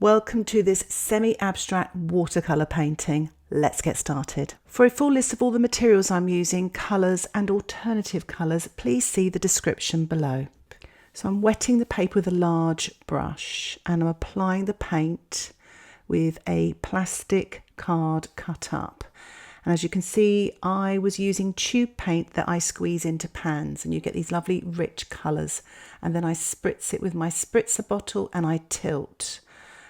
Welcome to this semi-abstract watercolour painting. Let's get started. For a full list of all the materials I'm using, colours and alternative colours, please see the description below. So I'm wetting the paper with a large brush and I'm applying the paint with a plastic card cut up. And as you can see, I was using tube paint that I squeeze into pans and you get these lovely rich colours. And then I spritz it with my Spritzer bottle and I tilt.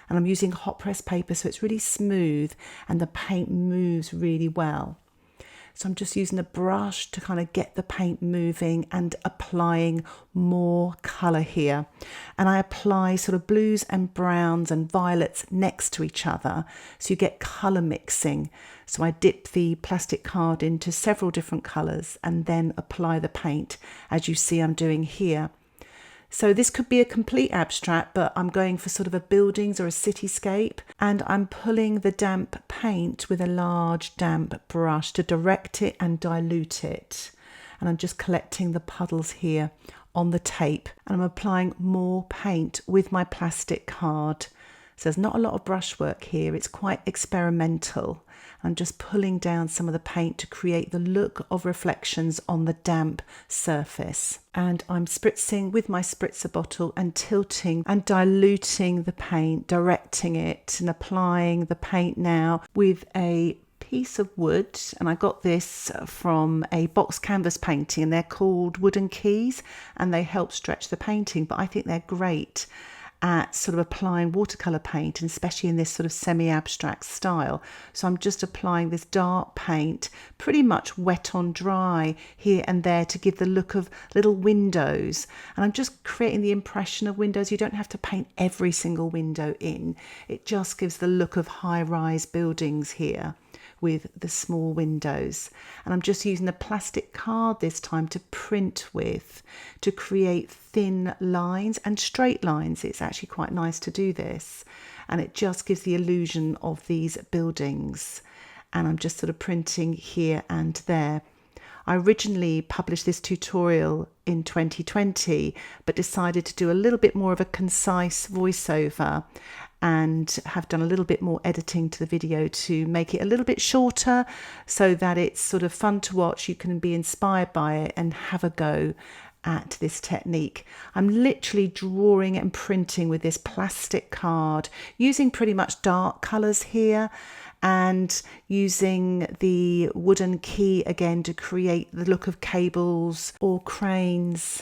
And I'm using hot press paper so it's really smooth and the paint moves really well. So I'm just using a brush to kind of get the paint moving and applying more colour here. And I apply sort of blues and browns and violets next to each other so you get colour mixing. So I dip the plastic card into several different colours and then apply the paint as you see I'm doing here. So this could be a complete abstract, but I'm going for sort of a buildings or a cityscape, and I'm pulling the damp paint with a large damp brush to direct it and dilute it. And I'm just collecting the puddles here on the tape, and I'm applying more paint with my plastic card. So there's not a lot of brushwork here, it's quite experimental. I'm just pulling down some of the paint to create the look of reflections on the damp surface. And I'm spritzing with my spritzer bottle and tilting and diluting the paint, directing it and applying the paint now with a piece of wood. And I got this from a box canvas painting and they're called wooden keys and they help stretch the painting, but I think they're great at sort of applying watercolour paint, and especially in this sort of semi-abstract style. So I'm just applying this dark paint, pretty much wet on dry here and there to give the look of little windows. And I'm just creating the impression of windows. You don't have to paint every single window in. It just gives the look of high-rise buildings here with the small windows. And I'm just using a plastic card this time to print with, to create thin lines and straight lines. It's actually quite nice to do this. And it just gives the illusion of these buildings. And I'm just sort of printing here and there. I originally published this tutorial in 2020, but decided to do a little bit more of a concise voiceover and have done a little bit more editing to the video to make it a little bit shorter so that it's sort of fun to watch. You can be inspired by it and have a go at this technique. I'm literally drawing and printing with this plastic card, using pretty much dark colours here and using the wooden key again to create the look of cables or cranes,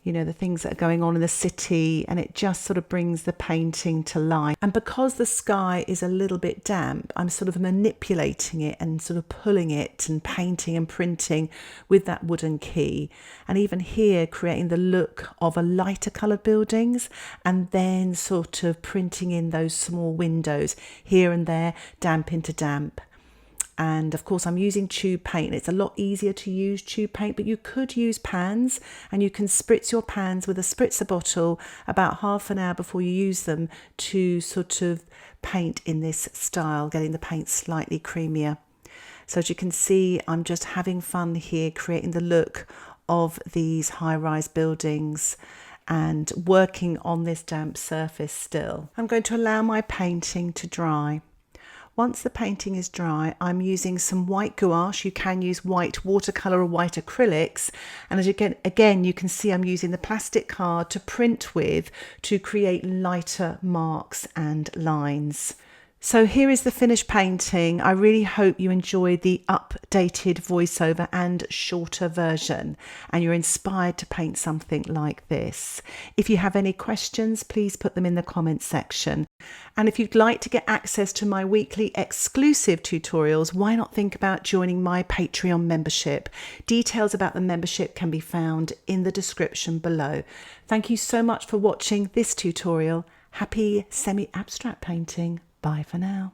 you know, the things that are going on in the city, and it just sort of brings the painting to life. And because the sky is a little bit damp, I'm sort of manipulating it and sort of pulling it and painting and printing with that wooden key. And even here, creating the look of a lighter coloured buildings and then sort of printing in those small windows here and there, damp into damp. And of course I'm using tube paint. It's a lot easier to use tube paint, but you could use pans and you can spritz your pans with a spritzer bottle about half an hour before you use them to sort of paint in this style, getting the paint slightly creamier. So as you can see, I'm just having fun here, creating the look of these high-rise buildings and working on this damp surface still. I'm going to allow my painting to dry. Once the painting is dry, I'm using some white gouache. You can use white watercolour or white acrylics. And as again, you can see I'm using the plastic card to print with to create lighter marks and lines. So here is the finished painting. I really hope you enjoyed the updated voiceover and shorter version and you're inspired to paint something like this. If you have any questions, please put them in the comments section. And if you'd like to get access to my weekly exclusive tutorials, why not think about joining my Patreon membership? Details about the membership can be found in the description below. Thank you so much for watching this tutorial. Happy semi-abstract painting. Bye for now.